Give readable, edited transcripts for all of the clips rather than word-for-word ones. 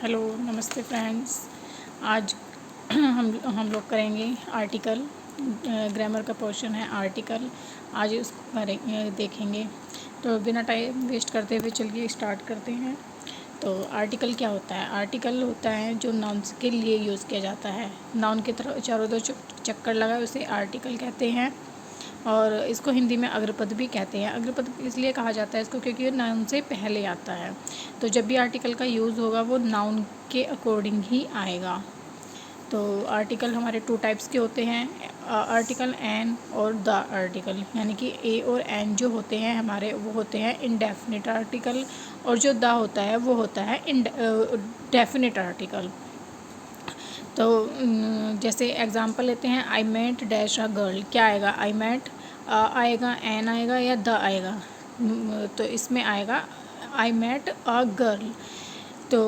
Hello नमस्ते friends. आज हम लोग करेंगे आर्टिकल। ग्रामर का पोर्शन है आर्टिकल। आज उसको करेंगे, देखेंगे। तो बिना टाइम वेस्ट करते हुए चलिए स्टार्ट करते हैं। तो आर्टिकल क्या होता है? आर्टिकल होता है जो नाउन्स के लिए यूज़ किया जाता है। नाउन की तरफ चारों दो चक्कर लगाए उसे आर्टिकल कहते हैं। और इसको हिंदी में अग्रपद भी कहते हैं। अग्रपद इसलिए कहा जाता है इसको क्योंकि ये नाउन से पहले आता है। तो जब भी आर्टिकल का यूज़ होगा वो नाउन के अकॉर्डिंग ही आएगा। तो आर्टिकल हमारे टू टाइप्स के होते हैं, आर्टिकल एन और द आर्टिकल। यानी कि ए और एन जो होते हैं हमारे वो होते हैं इंडेफिनिट आर्टिकल, और जो द होता है वो होता है डेफिनिट आर्टिकल। तो जैसे एग्ज़ाम्पल लेते हैं, I met dash a girl. क्या आएगा? आई मेट आएगा, एन आएगा या द आएगा? तो इसमें आएगा आई मेट अ गर्ल। तो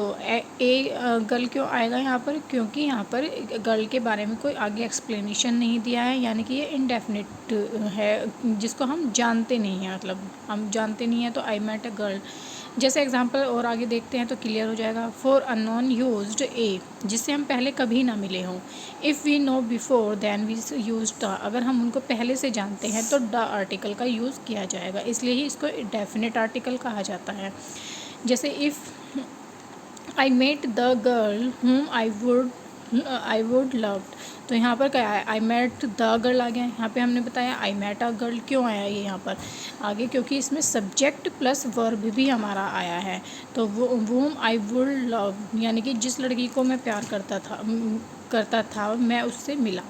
गर्ल क्यों आएगा यहाँ पर? क्योंकि यहाँ पर गर्ल के बारे में कोई आगे एक्सप्लेनेशन नहीं दिया है, यानी कि ये इनडेफिनिट है जिसको हम जानते नहीं हैं। मतलब हम जानते नहीं हैं तो आई मेट अ गर्ल। जैसे एग्जांपल और आगे देखते हैं तो क्लियर हो जाएगा। फॉर अननोन यूज्ड ए, जिससे हम पहले कभी ना मिले हों। If we know before then we use the, अगर हम उनको पहले से जानते हैं तो द आर्टिकल का यूज़ किया जाएगा, इसलिए ही इसको डेफिनेट आर्टिकल कहा जाता है। जैसे if I met the girl whom I would love, तो यहाँ पर क्या है? आई मेट द गर्ल आ गया। यहाँ पे हमने बताया आई मेट अ गर्ल क्यों आया ये यहाँ पर आगे, क्योंकि इसमें सब्जेक्ट प्लस वर्ब भी हमारा आया है। तो वो whom आई वुड लव, यानी कि जिस लड़की को मैं प्यार करता था मैं उससे मिला,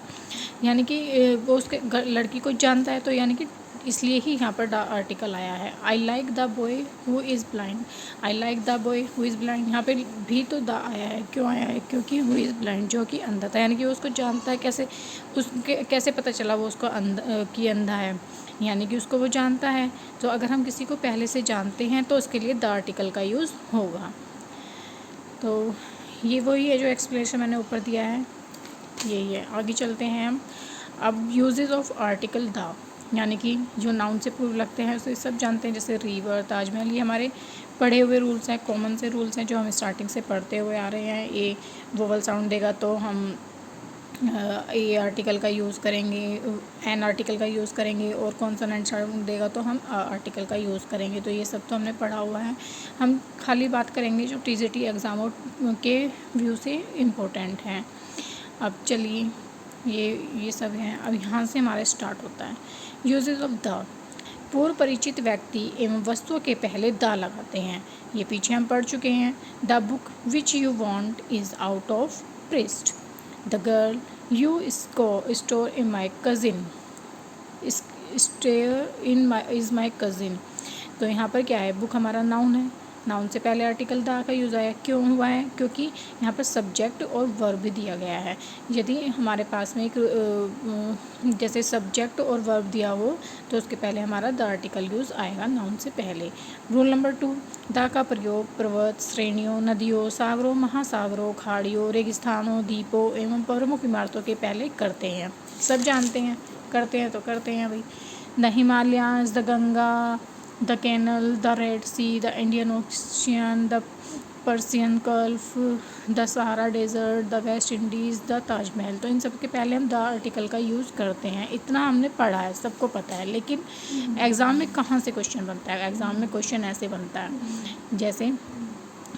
यानी कि वो उसके लड़की को जानता है, तो यानी कि इसलिए ही यहाँ पर द आर्टिकल आया है। I like the boy who is blind. I like the boy who is blind, यहाँ पे भी तो द आया है। क्यों आया है? क्योंकि हु इज़ ब्लाइंड, जो कि अंधा था, यानी कि वो उसको जानता है। कैसे? उसके कैसे पता चला वो उसको अंधा है? यानी कि उसको वो जानता है। तो अगर हम किसी को पहले से जानते हैं तो उसके लिए द आर्टिकल का यूज़ होगा। तो ये वही है जो एक्सप्लेनेशन मैंने ऊपर दिया है, यही है। आगे चलते हैं हम। अब यूजेस ऑफ आर्टिकल द, यानी कि जो नाउन से पूर्व लगते हैं उसे सब जानते हैं, जैसे रिवर, ताजमहल। ये हमारे पढ़े हुए रूल्स हैं, कॉमन से रूल्स हैं जो हम स्टार्टिंग से पढ़ते हुए आ रहे हैं। ए वोवल साउंड देगा तो हम ए आर्टिकल का यूज़ करेंगे, एन आर्टिकल का यूज़ करेंगे, और कॉन्सोनेंट साउंड देगा तो हम आर्टिकल का यूज़ करेंगे। तो ये सब तो हमने पढ़ा हुआ है। हम खाली बात करेंगे जो टीजीटी एग्ज़ामों के व्यू से इम्पोर्टेंट हैं। अब चलिए ये सब हैं। अब यहाँ से हमारा स्टार्ट होता है। यूजेस ऑफ द, पूर्व परिचित व्यक्ति एवं वस्तुओं के पहले द लगाते हैं। ये पीछे हम पढ़ चुके हैं। The book which you want is out of print. The girl you store in my cousin stare in my is my cousin. तो यहाँ पर क्या है? बुक हमारा नाउन है, नाउन से पहले आर्टिकल द का यूज़ आया। क्यों हुआ है? क्योंकि यहाँ पर सब्जेक्ट और वर्ब दिया गया है। यदि हमारे पास में एक जैसे सब्जेक्ट और वर्ब दिया हो तो उसके पहले हमारा द आर्टिकल यूज़ आएगा नाउन से पहले। रूल नंबर 2, द का प्रयोग पर्वत, श्रेणियों, नदियों, सागरों, महासागरों, खाड़ियों, रेगिस्तानों, द्वीपों एवं प्रमुख इमारतों के पहले करते हैं। सब जानते हैं, करते हैं तो करते हैं भाई। The Himalayas, the Ganga, the canal, the Red Sea, the Indian Ocean, the Persian Gulf, the Sahara Desert, the West Indies, the Taj Mahal. तो इन सब के पहले हम द आर्टिकल का यूज़ करते हैं। इतना हमने पढ़ा है, सबको पता है। लेकिन एग्ज़ाम में कहाँ से क्वेश्चन बनता है? एग्ज़ाम में क्वेश्चन ऐसे बनता है, जैसे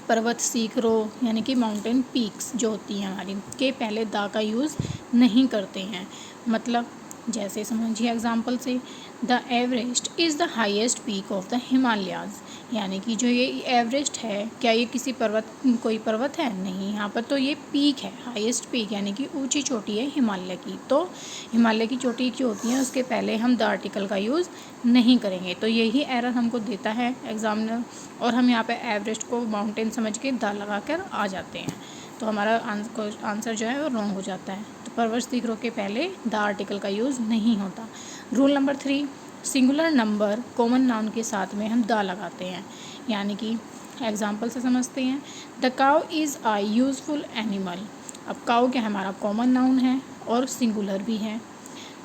पर्वत शिखरों, यानी कि माउंटेन पीक्स जो होती हैं हमारी, के पहले द का यूज़ नहीं करते हैं। मतलब जैसे समझिए एग्जाम्पल से, the Everest is the highest peak of the Himalayas, यानी कि जो ये एवरेस्ट है, क्या ये किसी कोई पर्वत है? नहीं, यहाँ पर तो ये पीक है, हाईएस्ट पीक, यानी कि ऊंची चोटी है हिमालय की। तो हिमालय की चोटी जो होती है उसके पहले हम द आर्टिकल का यूज़ नहीं करेंगे। तो यही एरर हमको देता है एग्जामिनर, और हम यहाँ पे एवरेस्ट को माउंटेन समझ के द लगा कर आ जाते हैं, तो हमारा आंसर जो है वो रॉन्ग हो जाता है। तो पर्वत शिखरों के पहले द आर्टिकल का यूज़ नहीं होता। Rule number 3, singular number common noun के साथ में हम द लगाते हैं, यानी कि एग्जाम्पल से समझते हैं। The cow is a useful animal. अब काउ क्या है? हमारा कॉमन नाउन है और सिंगुलर भी है,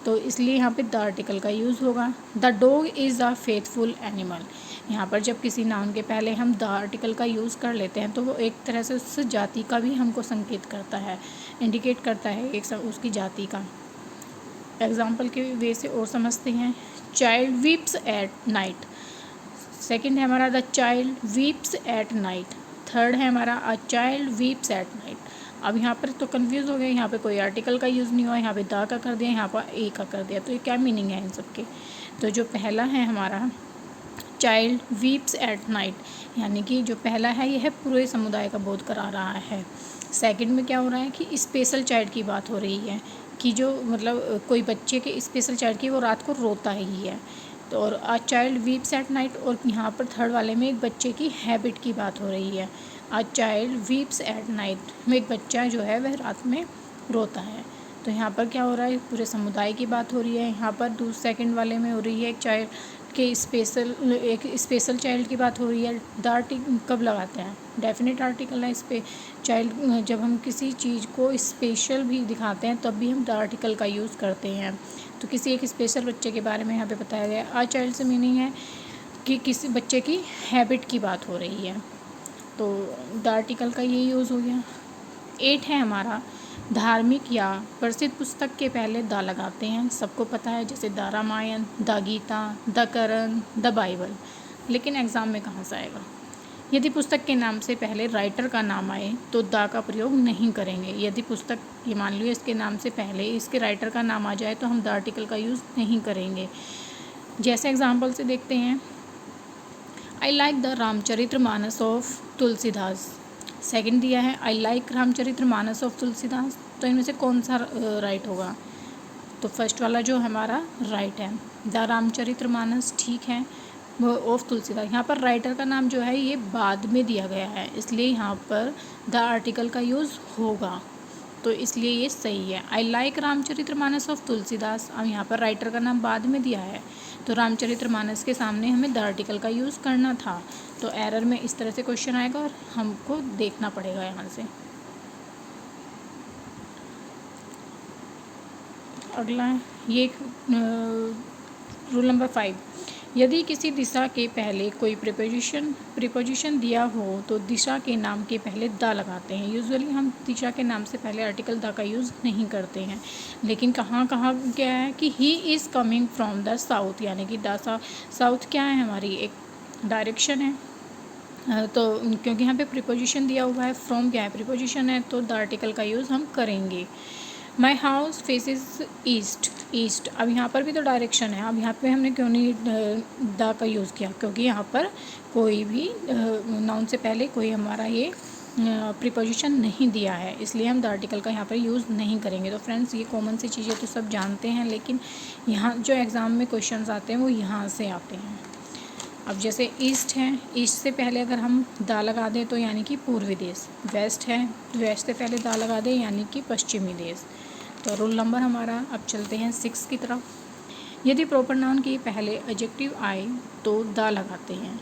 तो इसलिए यहाँ पे द आर्टिकल का यूज़ होगा। The dog is a faithful animal. यहाँ पर जब किसी नाउन के पहले हम द आर्टिकल का यूज़ कर लेते हैं तो वो एक तरह से उस जाति का भी हमको संकेत करता है, इंडिकेट करता है उसकी जाति का। एग्जाम्पल के वे से और समझते हैं। Child weeps at night, second है हमारा the child weeps at night, third है हमारा a child weeps at night. अब यहाँ पर तो कंफ्यूज हो गए, यहाँ पे कोई आर्टिकल का यूज़ नहीं हुआ, यहाँ पे द का कर दिया, यहाँ पर ए का कर दिया, तो ये क्या मीनिंग है इन सब के। तो जो पहला है हमारा चाइल्ड वीप्स एट नाइट, यानी कि जो पहला है यह पूरे समुदाय का बोध करा रहा है। सेकंड में क्या हो रहा है कि स्पेशल चाइल्ड की बात हो रही है, कि जो मतलब कोई बच्चे के स्पेशल चाइल्ड की वो रात को रोता ही है, तो और a child weeps at night, और यहाँ पर थर्ड वाले में एक बच्चे की हैबिट की बात हो रही है। A child weeps at night में एक बच्चा जो है वह रात में रोता है। तो यहाँ पर क्या हो रहा है, पूरे समुदाय की बात हो रही है। यहाँ पर सेकंड वाले में हो रही है एक स्पेशल चाइल्ड की बात हो रही है। द आर्टिकल कब लगाते हैं, डेफिनेट आर्टिकल है इस पर। चाइल्ड जब हम किसी चीज़ को स्पेशल भी दिखाते हैं तब भी हम द आर्टिकल का यूज़ करते हैं। तो किसी एक स्पेशल बच्चे के बारे में यहाँ पे बताया गया। अ चाइल्ड से मीनिंग है कि किसी बच्चे की हैबिट की बात हो रही है, तो द आर्टिकल का ये यूज़ हो गया। 8 है हमारा धार्मिक या प्रसिद्ध पुस्तक के पहले द लगाते हैं, सबको पता है, जैसे the Ramayan, the Gita, the Quran, the Bible. लेकिन एग्ज़ाम में कहाँ से आएगा, यदि पुस्तक के नाम से पहले राइटर का नाम आए तो द का प्रयोग नहीं करेंगे। यदि पुस्तक, ये मान लो इसके नाम से पहले इसके राइटर का नाम आ जाए तो हम द आर्टिकल का यूज़ नहीं करेंगे। जैसे एग्जाम्पल से देखते हैं, I like the Ramcharitmanas of Tulsidas. Second दिया है I like Ramcharitmanas of Tulsidas, तो इनमें से कौन सा राइट होगा, तो फर्स्ट वाला जो हमारा राइट है, द रामचरितमानस, ठीक है, वो ऑफ तुलसीदास। यहाँ पर राइटर का नाम जो है ये बाद में दिया गया है, इसलिए यहाँ पर द आर्टिकल का यूज़ होगा, तो इसलिए ये सही है। I like Ramcharitmanas of Tulsidas, अब यहाँ पर राइटर का नाम बाद में दिया है तो रामचरितमानस के सामने हमें द आर्टिकल का यूज़ करना था। तो एरर में इस तरह से क्वेश्चन आएगा और हमको देखना पड़ेगा यहाँ से। अगला है ये रूल नंबर 5, यदि किसी दिशा के पहले कोई प्रीपोजिशन दिया हो तो दिशा के नाम के पहले द लगाते हैं। यूजुअली हम दिशा के नाम से पहले आर्टिकल द का यूज़ नहीं करते हैं, लेकिन कहाँ कहाँ क्या है कि he is coming from the south, यानी कि द साउथ क्या है, हमारी एक डायरेक्शन है। तो क्योंकि यहाँ पे प्रीपोजिशन दिया हुआ है, फ्रॉम क्या है, प्रीपोजिशन है, तो द आर्टिकल का यूज़ हम करेंगे। माई हाउस फेसेस ईस्ट, अब यहाँ पर भी तो डायरेक्शन है, अब यहाँ पे हमने क्यों नहीं द का यूज़ किया, क्योंकि यहाँ पर कोई भी नाउन से पहले कोई हमारा ये प्रीपोजिशन नहीं दिया है, इसलिए हम द आर्टिकल का यहाँ पर यूज़ नहीं करेंगे। तो फ्रेंड्स ये कॉमन सी चीज़ें तो सब जानते हैं, लेकिन यहाँ जो एग्ज़ाम में क्वेश्चंस आते हैं वो यहाँ से आते हैं। अब जैसे ईस्ट है, ईस्ट से पहले अगर हम द लगा दें तो यानी कि पूर्वी देश। वेस्ट है, वेस्ट से पहले द लगा दें यानी कि पश्चिमी देश। तो रूल नंबर हमारा, अब चलते हैं 6 की तरफ। यदि प्रॉपर नाउन के पहले एडजेक्टिव आए तो द लगाते हैं।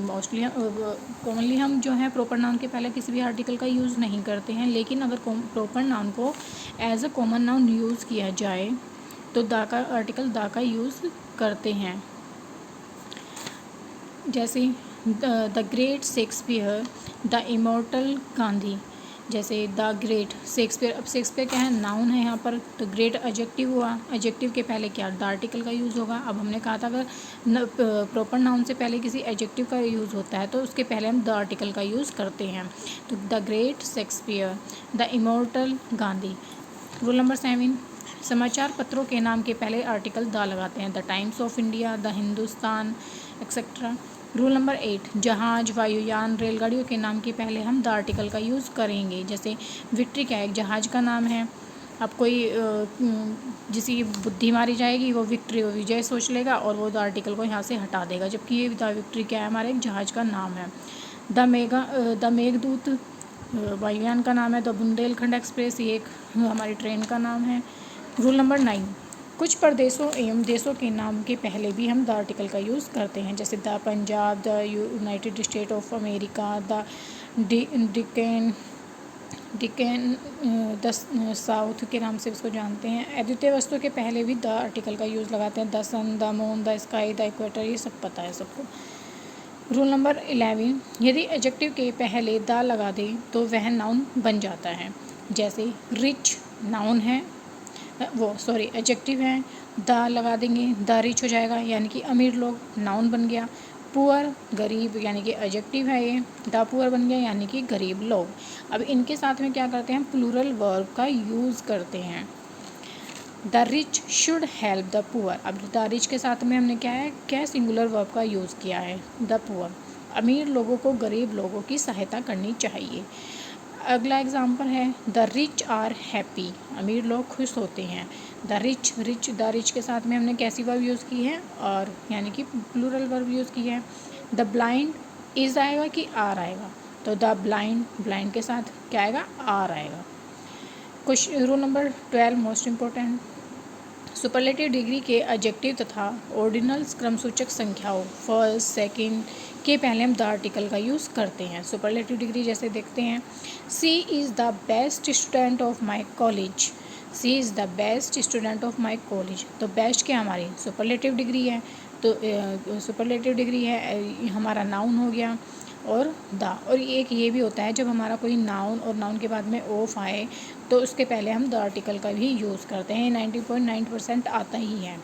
मोस्टली कॉमनली हम जो है प्रॉपर नाउन के पहले किसी भी आर्टिकल का यूज़ नहीं करते हैं, लेकिन अगर प्रॉपर नाउन को as a common noun use किया जाए तो द का आर्टिकल द का यूज़ करते हैं। जैसे the great Shakespeare, the immortal Gandhi. जैसे द ग्रेट शेक्सपियर, अब शेक्सपियर क्या है, नाउन है यहाँ पर, तो ग्रेट एडजेक्टिव हुआ, एडजेक्टिव के पहले क्या, द आर्टिकल का यूज़ होगा। अब हमने कहा था अगर प्रॉपर नाउन से पहले किसी एडजेक्टिव का यूज़ होता है तो उसके पहले हम द आर्टिकल का यूज़ करते हैं। तो the great Shakespeare, the immortal Gandhi. Rule number 7, समाचार पत्रों के नाम के पहले आर्टिकल द लगाते हैं। The times of India, the Hindustan, etcetera. Rule number 8, जहाज, वायुयान, रेलगाड़ियों के नाम के पहले हम द आर्टिकल का यूज़ करेंगे। जैसे विक्ट्री क्या है, एक जहाज का नाम है। अब कोई जिसकी बुद्धि मारी जाएगी वो विक्ट्री, वो विजय सोच लेगा और वो द आर्टिकल को यहाँ से हटा देगा, जबकि ये द विक्ट्री क्या है, हमारे एक जहाज का नाम है। द मेघदूत वायुयान का नाम है। द बुंदेलखंड एक्सप्रेस ये एक हमारी ट्रेन का नाम है। रूल नंबर 9, कुछ प्रदेशों एवं देशों के नाम के पहले भी हम द आर्टिकल का यूज़ करते हैं। जैसे the Punjab, the United State of America, the Deccan, the south के नाम से इसको जानते हैं। अद्वितीय वस्तु के पहले भी द आर्टिकल का यूज़ लगाते हैं। The sun, the moon, the sky, the equator, ये सब पता है सबको। रूल नंबर 11, यदि एडजेक्टिव के पहले द लगा दें तो वह नाउन बन जाता है। जैसे रिच नाउन है, एडजेक्टिव है, द लगा देंगे द रिच हो जाएगा, यानी कि अमीर लोग, नाउन बन गया। पुअर गरीब, यानी कि एडजेक्टिव है ये, द पुअर बन गया यानी कि गरीब लोग। अब इनके साथ में क्या करते हैं, प्लूरल वर्ब का यूज़ करते हैं। The rich should help the poor. अब द रिच के साथ में हमने क्या सिंगुलर वर्ब का यूज़ किया है, द पुअर। अमीर लोगों को गरीब लोगों की सहायता करनी चाहिए। अगला एग्जाम्पल है द रिच आर हैप्पी, अमीर लोग खुश होते हैं। द रिच के साथ में हमने कैसी वर्ब यूज़ की है, और यानी कि प्लूरल वर्ब यूज़ की है। द ब्लाइंड इज़ आएगा कि आर आएगा, तो द ब्लाइंड के साथ क्या आएगा, आर आएगा। Question rule number 12 most important, superlative degree के एडजेक्टिव तथा ऑर्डिनल्स क्रमसूचक संख्याओं फर्स्ट सेकंड के पहले हम द आर्टिकल का यूज़ करते हैं। सुपरलेटिव डिग्री जैसे देखते हैं, she is the best student of my college. She is the best student of my college, तो बेस्ट क्या हमारी सुपरलेटिव डिग्री है, तो सुपरलेटिव डिग्री है हमारा नाउन हो गया, और और एक ये भी होता है जब हमारा कोई नाउन और नाउन के बाद में ऑफ आए तो उसके पहले हम द आर्टिकल का भी यूज़ करते हैं। 90.9% आता ही है।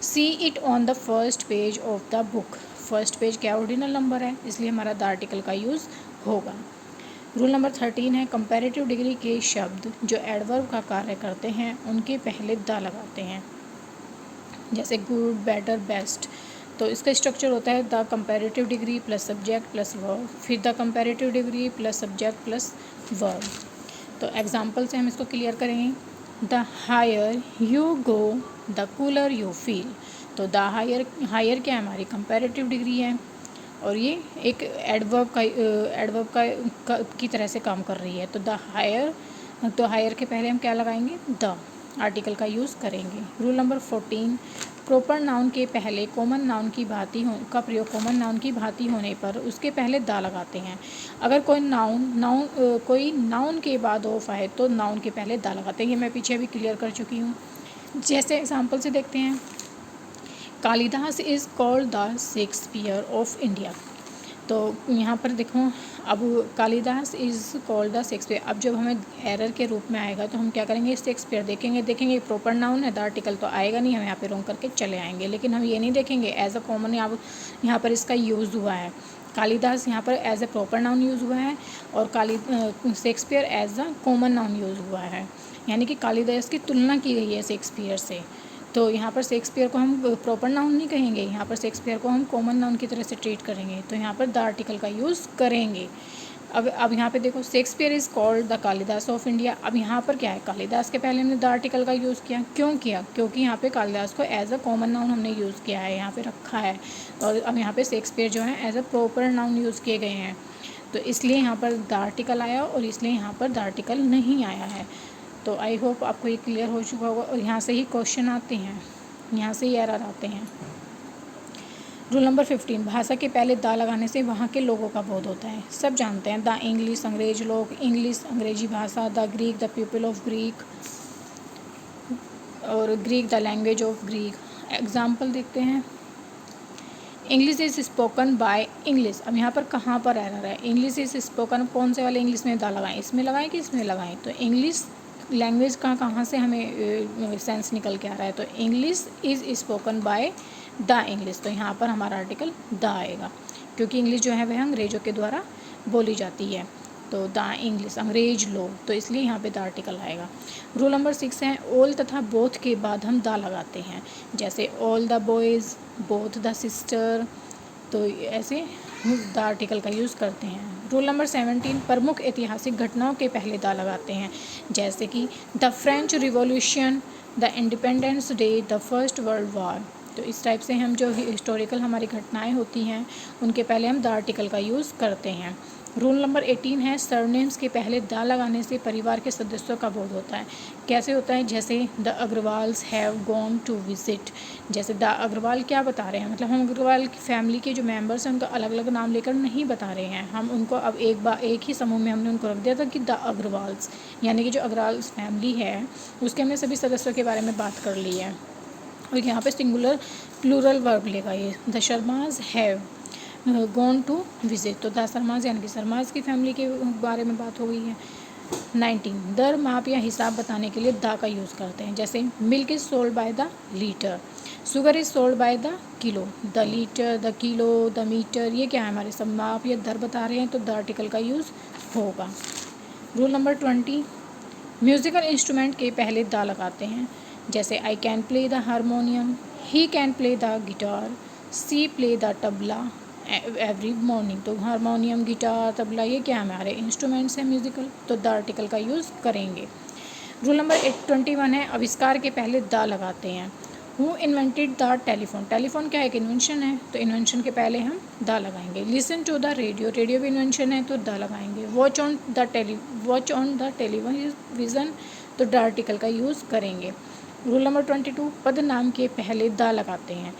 See it on the first page of the book, first page क्या ऑर्डिनल नंबर है, इसलिए हमारा द आर्टिकल का यूज़ होगा। रूल नंबर 13 है, कंपैरेटिव डिग्री के शब्द जो एडवर्ब का कार्य करते हैं उनके पहले द लगाते हैं। जैसे गुड, बेटर, बेस्ट, तो इसका स्ट्रक्चर होता है the comparative degree plus subject plus verb, फिर the comparative degree plus subject plus verb. तो एग्जांपल से हम इसको क्लियर करेंगे, the higher you go the cooler you feel. तो द हायर क्या है, हमारी कंपैरेटिव डिग्री है, और ये एक एडवर्ब का की तरह से काम कर रही है। तो हायर के पहले हम क्या लगाएंगे, द आर्टिकल का यूज़ करेंगे। रूल नंबर 14, प्रॉपर नाउन के पहले कॉमन नाउन की भांति का प्रयोग कॉमन नाउन की भांति होने पर उसके पहले द लगाते हैं। अगर कोई नाउन के बाद ऑफ आए तो नाउन के पहले द लगाते हैं। ये मैं पीछे भी क्लियर कर चुकी हूँ। जैसे एग्जाम्पल से देखते हैं, Kalidas is called the Shakespeare of India. तो यहाँ पर देखो, अब Kalidas is called the Shakespeare, अब जब हमें एरर के रूप में आएगा तो हम क्या करेंगे, शेक्सपियर देखेंगे प्रॉपर नाउन है, द आर्टिकल तो आएगा नहीं, हम यहाँ पे रोंग करके चले आएंगे। लेकिन हम ये नहीं देखेंगे एज अ कॉमन यहाँ पर इसका यूज़ हुआ है। कालिदास यहाँ पर as a proper noun use हुआ है, और Shakespeare as a common noun use हुआ है, यानी कि कालिदास की तुलना की गई है शेक्सपियर से। तो यहाँ पर शेक्सपियर को हम प्रॉपर नाउन नहीं कहेंगे, यहाँ पर शेक्सपियर को हम कॉमन नाउन की तरह से ट्रीट करेंगे, तो यहाँ पर द आर्टिकल का यूज़ करेंगे। अब यहाँ पे देखो, Shakespeare is called the Kalidas of India. अब यहाँ पर क्या है, कालिदास के पहले हमने द आर्टिकल का यूज़ किया, क्यों किया, क्योंकि यहाँ पे कालिदास को एज अ कॉमन नाउन हमने यूज़ किया है, यहाँ पे रखा है, और अब यहाँ पे शेक्सपियर जो है as a proper noun use किए गए हैं, तो इसलिए यहाँ पर द आर्टिकल आया, और इसलिए यहाँ पर द आर्टिकल नहीं आया है। तो आई होप आपको ये क्लियर हो चुका होगा, और यहाँ से ही क्वेश्चन आते हैं, यहाँ से ही एरर आते हैं। रूल नंबर 15, भाषा के पहले द लगाने से वहाँ के लोगों का बोध होता है। सब जानते हैं, द इंग्लिश अंग्रेज लोग, इंग्लिश अंग्रेजी भाषा, the Greek the people of Greek, और Greek the language of Greek. Example देखते हैं, English is spoken by English. अब यहाँ पर कहाँ पर एरर है, इंग्लिश इज़ स्पोकन, कौन से वाले इंग्लिश में द लगाएं, इसमें लगाएं कि इसमें लगाएं, तो इंग्लिश लैंग्वेज का कहाँ से हमें सेंस निकल के आ रहा है, तो English is spoken by the English, तो यहाँ पर हमारा आर्टिकल द आएगा, क्योंकि इंग्लिश जो है वह अंग्रेज़ों के द्वारा बोली जाती है, तो द इंग्लिश अंग्रेज लोग, तो इसलिए यहाँ पे द आर्टिकल आएगा। रूल नंबर 6 है, ऑल तथा बोथ के बाद हम द लगाते हैं, जैसे all the boys, both the sister, तो ऐसे द आर्टिकल का यूज़ करते हैं। रूल नंबर 17, प्रमुख ऐतिहासिक घटनाओं के पहले द लगाते हैं, जैसे कि the French revolution, the independence day, the first world war. तो इस टाइप से हम जो हिस्टोरिकल हमारी घटनाएं होती हैं उनके पहले हम द आर्टिकल का यूज़ करते हैं। रूल नंबर 18 है, सरनेम्स के पहले द लगाने से परिवार के सदस्यों का बोध होता है। कैसे होता है, जैसे the Agarwals have gone to visit, जैसे द अग्रवाल क्या बता रहे हैं, मतलब हम अग्रवाल की फैमिली के जो मेंबर्स हैं उनका अलग अलग नाम लेकर नहीं बता रहे हैं, हम उनको अब एक ही समूह में हमने उनको रख दिया था कि द अग्रवाल्स, यानी कि जो अग्रवाल्स फैमिली है उसके हमने सभी सदस्यों के बारे में बात कर ली है। और यहाँ पे सिंगुलर प्लूरल वर्ब लेगा ये, the Sharmas have gone to visit, तो द शर्माज यानी कि शर्माज की फैमिली के बारे में बात हो गई है। 19 दर माप या हिसाब बताने के लिए द का यूज़ करते हैं, जैसे milk is sold by the litre, sugar is sold by the kilo, the litre, the kilo, the metre, ये क्या है हमारे सब माप या दर बता रहे हैं, तो द आर्टिकल का यूज़ होगा। रूल नंबर 20 म्यूज़िकल इंस्ट्रूमेंट के पहले द लगाते हैं, जैसे I can play the harmonium, he can play the guitar, she play the tabla every morning, तो हारमोनियम, गिटार, तबला, ये क्या हमारे इंस्ट्रूमेंट्स हैं म्यूज़िकल, तो द आर्टिकल का यूज़ करेंगे। रूल नंबर 21 है आविष्कार के पहले द लगाते हैं। Who invented the telephone, telephone क्या एक इन्वेंशन है, तो इन्वेंशन के पहले हम द लगाएंगे। Listen to the radio, radio भी इन्वेंशन है तो द लगाएंगे। वॉच ऑन द टेलीविज़न, तो द आर्टिकल का यूज़ करेंगे। रूल नंबर 22 पद नाम के पहले द लगाते हैं,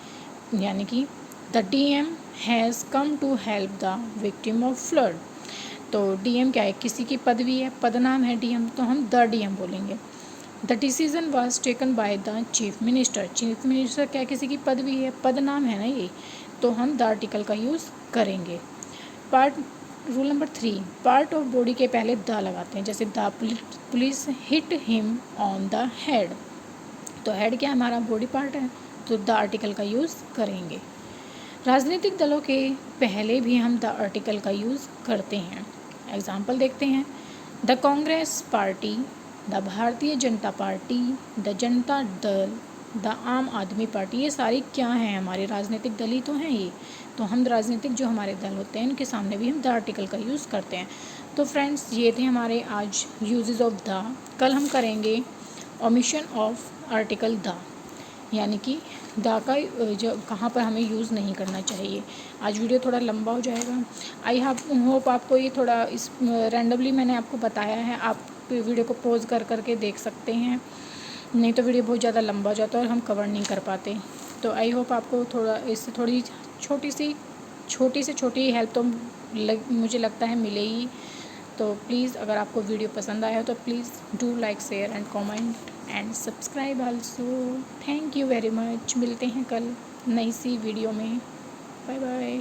यानी कि the DM has come to help the victim of flood, तो DM क्या है, किसी की पदवी है, पदनाम है DM, तो हम द DM बोलेंगे। The decision was taken by the chief minister, chief minister क्या किसी की पदवी है, पदनाम है ना ये, तो हम द आर्टिकल का यूज़ करेंगे। Rule number 3 part of body के पहले द लगाते हैं, जैसे the police hit him on the head, तो हेड क्या हमारा बॉडी पार्ट है, तो द आर्टिकल का यूज़ करेंगे। राजनीतिक दलों के पहले भी हम द आर्टिकल का यूज़ करते हैं। एग्जाम्पल देखते हैं, the Congress party, the Bharatiya Janata party, the Janata Dal, the आम आदमी पार्टी, ये सारी क्या हैं, हमारे राजनीतिक दल ही तो हैं ये, तो हम राजनीतिक जो हमारे दल होते हैं उनके सामने भी हम द आर्टिकल का यूज़ करते हैं। तो फ्रेंड्स ये थे हमारे आज यूजेस ऑफ द। कल हम करेंगे ओमिशन ऑफ आर्टिकल द, यानी कि द का जो कहाँ पर हमें यूज़ नहीं करना चाहिए। आज वीडियो थोड़ा लंबा हो जाएगा, आई होप आपको ये थोड़ा इस रैंडमली मैंने आपको बताया है, आप वीडियो को पॉज कर करके देख सकते हैं, नहीं तो वीडियो बहुत ज़्यादा लंबा हो जाता है और हम कवर नहीं कर पाते। तो आई होप आपको थोड़ा इससे थोड़ी छोटी से छोटी हेल्प तो मुझे लगता है मिलेगी। तो प्लीज़ अगर आपको वीडियो पसंद आया हो तो please do like, share and comment and subscribe also. Thank you very much. मिलते हैं कल नई सी वीडियो में। Bye bye.